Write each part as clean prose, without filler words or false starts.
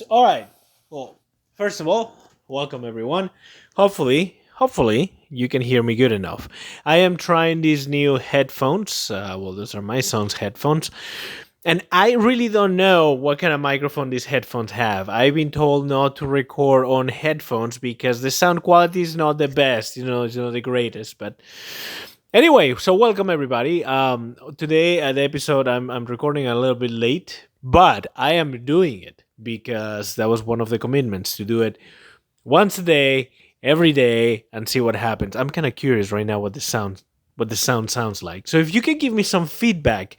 All right. Well, first of all, welcome everyone. Hopefully, you can hear me good enough. I am trying these new headphones. Those are my son's headphones, and I really don't know what kind of microphone these headphones have. I've been told not to record on headphones because the sound quality is not the best. It's not the greatest. But anyway, so welcome everybody. Today at the episode, I'm recording a little bit late, but I am doing it because that was one of the commitments to do it once a day, every day, and see what happens. I'm kind of curious right now what the sound sounds like. So if you can give me some feedback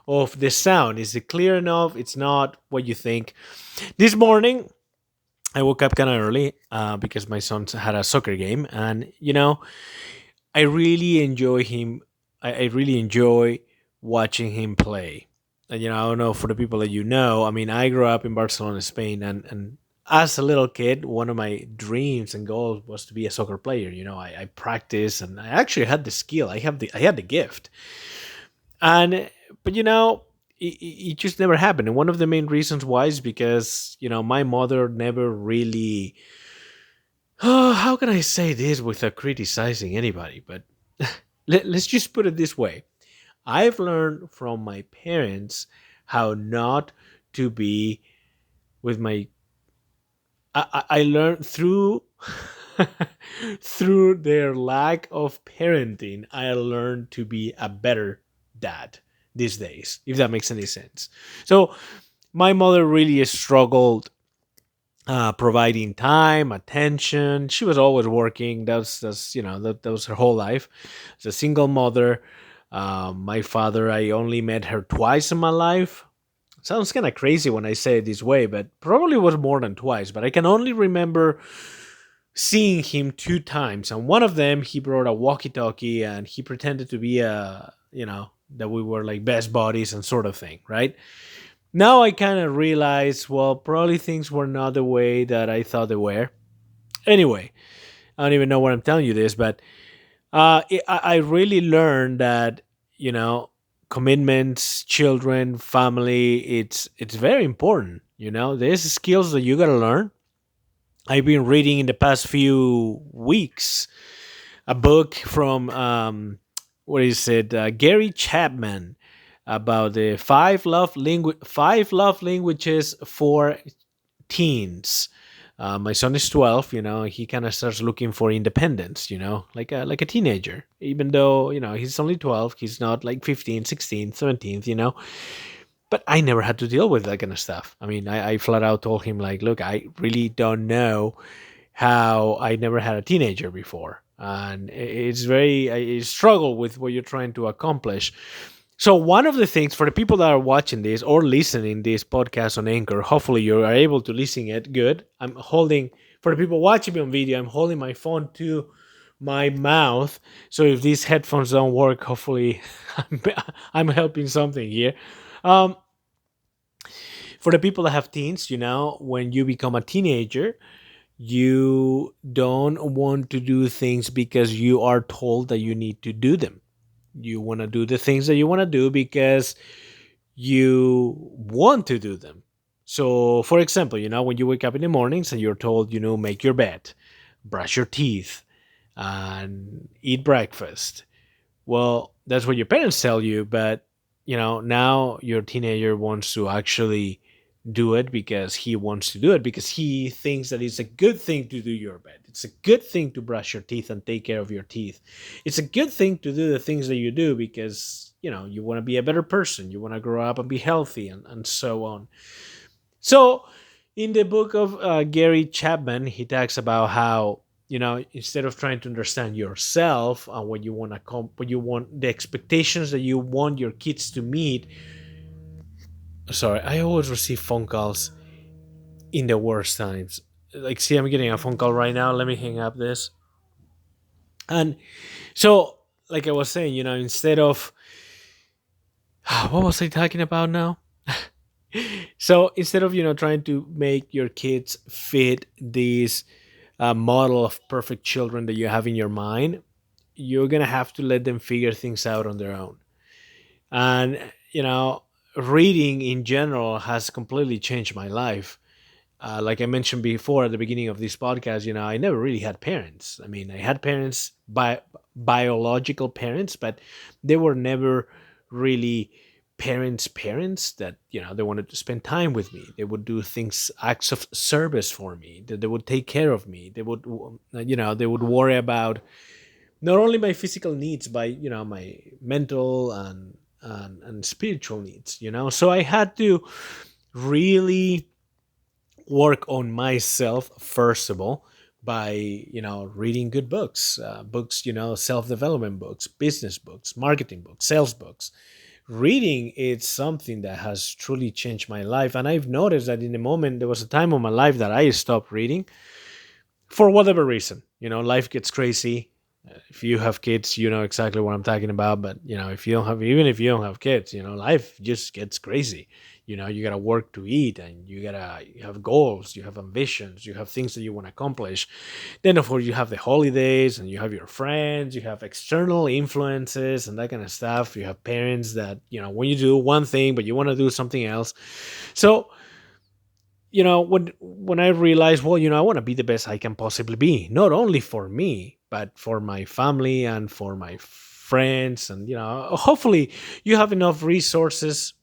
of the sound, is it clear enough? It's not what you think. This morning I woke up kind of early because my son had a soccer game, and I really enjoy him. I really enjoy watching him play. And I don't know for the people that I mean, I grew up in Barcelona, Spain, and as a little kid, one of my dreams and goals was to be a soccer player. I practiced and I actually had the skill. I had the gift. And but it just never happened. And one of the main reasons why is because my mother never really. Oh, how can I say this without criticizing anybody? But let's just put it this way. I've learned from my parents how not to be with my. I learned through through their lack of parenting. I learned to be a better dad these days, if that makes any sense. So my mother really struggled providing time, attention. She was always working. That was her whole life. As a single mother, my father, I only met her twice in my life. Sounds kind of crazy when I say it this way, but probably was more than twice. But I can only remember seeing him two times, and one of them he brought a walkie-talkie, and he pretended to be that we were like best buddies and sort of thing, right? Now I kind of realize, well, probably things were not the way that I thought they were. Anyway, I don't even know why I'm telling you this, but I really learned that you know commitments, children, family. It's very important. There's skills that you gotta learn. I've been reading in the past few weeks a book from what is it, Gary Chapman, about the five love languages for teens. My son is 12. He kind of starts looking for independence. Like a teenager. Even though he's only 12, he's not like 15, 16, 17. But I never had to deal with that kind of stuff. I mean, I flat out told him like, look, I really don't know how I never had a teenager before, and it's very I struggle with what you're trying to accomplish. So one of the things for the people that are watching this or listening this podcast on Anchor, hopefully you are able to listen it good. I'm holding for the people watching me on video. I'm holding my phone to my mouth, so if these headphones don't work, hopefully I'm, I'm helping something here. Um, for the people that have teens, when you become a teenager, you don't want to do things because you are told that you need to do them. You want to do the things that you want to do because you want to do them. So, for example, when you wake up in the mornings and you're told, make your bed, brush your teeth, and eat breakfast. Well, that's what your parents tell you, but now your teenager wants to actually do it because he wants to do it because he thinks that it's a good thing to do your bed. It's a good thing to brush your teeth and take care of your teeth. It's a good thing to do the things that you do because you want to be a better person. You want to grow up and be healthy and so on. So in the book of Gary Chapman, he talks about how instead of trying to understand yourself and what you want, the expectations that you want your kids to meet. Sorry, I always receive phone calls in the worst times. Like, see, I'm getting a phone call right now. Let me hang up this. And so, like I was saying, instead of what was I talking about now? So instead of trying to make your kids fit this model of perfect children that you have in your mind, you're gonna have to let them figure things out on their own. And reading in general has completely changed my life. Like I mentioned before at the beginning of this podcast, I never really had parents. I mean, I had parents, biological parents, but they were never really parents that, they wanted to spend time with me. They would do things, acts of service for me, that they would take care of me. They would, they would worry about not only my physical needs, but, my mental and spiritual needs, So I had to really work on myself first of all by reading good books, books, self-development books, business books, marketing books, sales books. Reading is something that has truly changed my life, and I've noticed that in the moment there was a time of my life that I stopped reading for whatever reason. Life gets crazy. If you have kids, you know exactly what I'm talking about. But if you don't have, even if you don't have kids, life just gets crazy. You gotta work to eat, and you have goals, you have ambitions, you have things that you want to accomplish. Then of course you have the holidays, and you have your friends, you have external influences and that kind of stuff. You have parents that when you do one thing, but you want to do something else. So when I realized, well, I want to be the best I can possibly be, not only for me, but for my family and for my friends. And hopefully you have enough resources,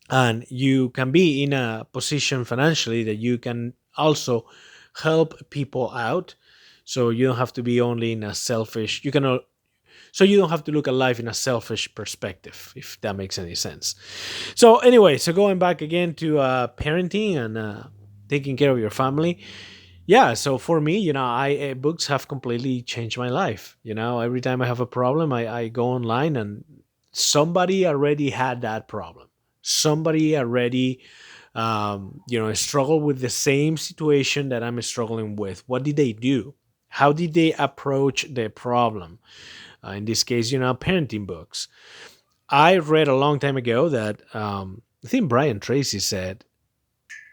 and you can be in a position financially that you can also help people out. So you don't have to be only in a selfish, so you don't have to look at life in a selfish perspective, if that makes any sense. So anyway, so going back again to parenting and taking care of your family. Yeah, so for me, I books have completely changed my life. Every time I have a problem, I go online, and somebody already had that problem. Somebody already struggled with the same situation that I'm struggling with. What did they do? How did they approach the problem? In this case, parenting books. I read a long time ago that I think Brian Tracy said,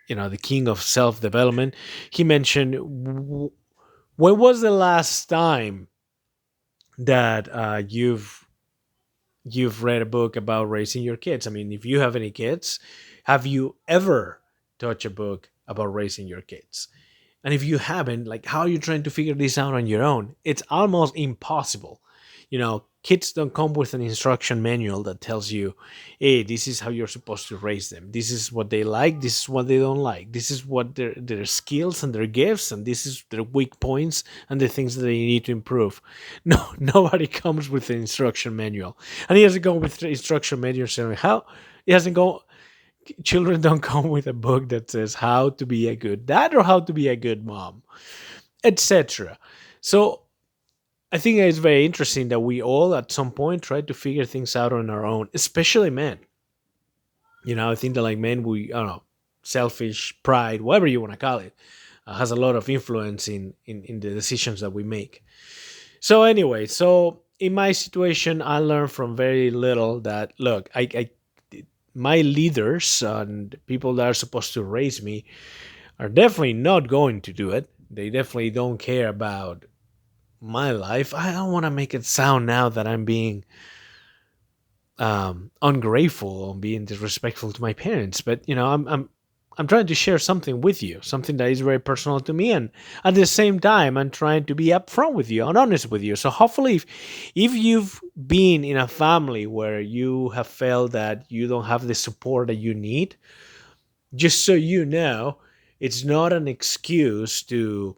the king of self development. He mentioned, when was the last time that you've read a book about raising your kids? I mean, if you have any kids, have you ever touched a book about raising your kids? And if you haven't, like, how are you trying to figure this out on your own? It's almost impossible. Kids don't come with an instruction manual that tells you, hey, this is how you're supposed to raise them. This is what they like. This is what they don't like. This is what their skills and their gifts, and this is their weak points and the things that they need to improve. No, nobody comes with an instruction manual. And he doesn't go with the instruction manual saying how. He hasn't go. Children don't come with a book that says how to be a good dad or how to be a good mom, etc. So I think it's very interesting that we all at some point try to figure things out on our own, especially men. I think that, like, men, I don't know, selfish, pride, whatever you want to call it, has a lot of influence in the decisions that we make. So anyway, so in my situation, I learned from very little that, look, my leaders and people that are supposed to raise me are definitely not going to do it. They definitely don't care about my life. I don't want to make it sound now that I'm being ungrateful or being disrespectful to my parents, but I'm trying to share something with you, something that is very personal to me, and at the same time, I'm trying to be upfront with you and honest with you. So hopefully, if you've been in a family where you have felt that you don't have the support that you need, just so you know, it's not an excuse to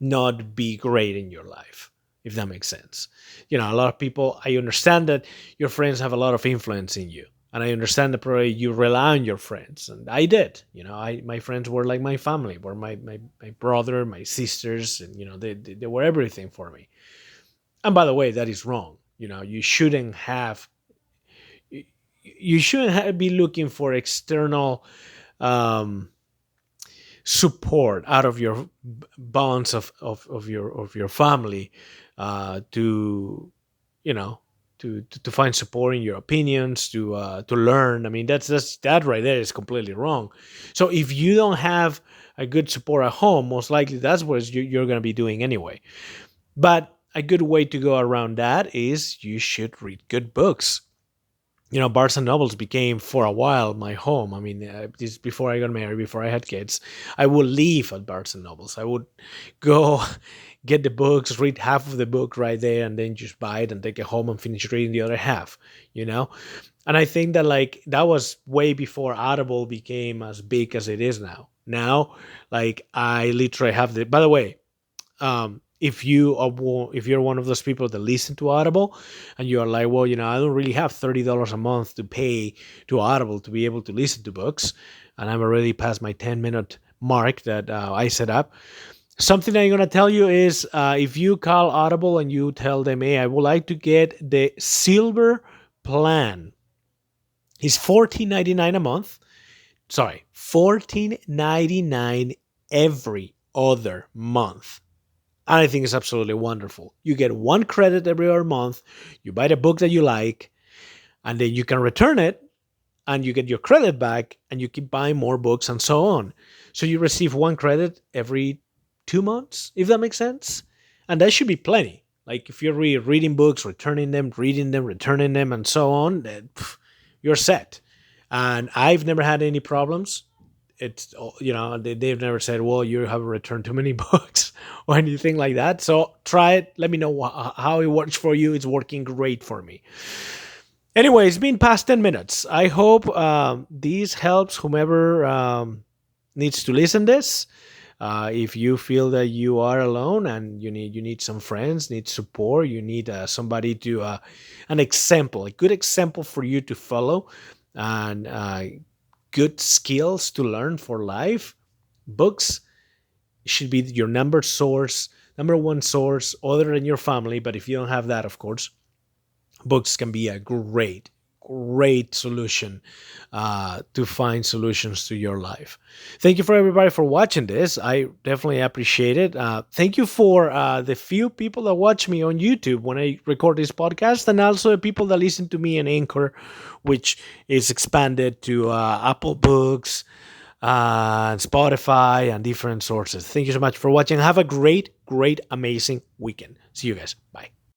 not be great in your life, if that makes sense. A lot of people, I understand that your friends have a lot of influence in you. And I understand that probably you rely on your friends. And I did. My friends were like my family, were my brother, my sisters, and they were everything for me. And by the way, that is wrong. You shouldn't be looking for external um support out of your bonds of your family, to you know to find support in your opinions, to learn. I mean, that right there is completely wrong. So if you don't have a good support at home, most likely that's what you're going to be doing anyway. But a good way to go around that is you should read good books. Barnes and Nobles became for a while my home. I mean, this before I got married, before I had kids, I would leave at Barnes and Nobles. I would go get the books, read half of the book right there, and then just buy it and take it home and finish reading the other half. You know, and I think that like that was way before Audible became as big as it is now. Now, like I literally have the. By the way, if you're one of those people that listen to Audible and you are like, well, I don't really have $30 a month to pay to Audible to be able to listen to books, and I'm already past my 10-minute mark that I set up. Something I'm gonna tell you is, if you call Audible and you tell them, hey, I would like to get the silver plan. It's 14.99 a month. Sorry, 14.99 every other month. And I think it's absolutely wonderful. You get one credit every other month. You buy the book that you like, and then you can return it, and you get your credit back, and you keep buying more books, and so on. So you receive one credit every 2 months, if that makes sense. And that should be plenty. Like if you're reading books, returning them, reading them, returning them, and so on, then you're set. And I've never had any problems. It's they've never said, well, you have returned too many books or anything like that. So try it, let me know how it works for you. It's working great for me. Anyway, it's been past 10 minutes. I hope this helps whomever needs to listen this. If you feel that you are alone and you need some friends, need support, you need somebody to an example, a good example for you to follow, and good skills to learn for life, books should be your number one source, other than your family. But if you don't have that, of course, books can be a great solution to find solutions to your life. Thank you for everybody for watching this. I definitely appreciate it. Thank you for the few people that watch me on YouTube when I record this podcast, and also the people that listen to me in Anchor, which is expanded to Apple Books, Spotify, and different sources. Thank you so much for watching. Have a great, amazing weekend. See you guys. Bye.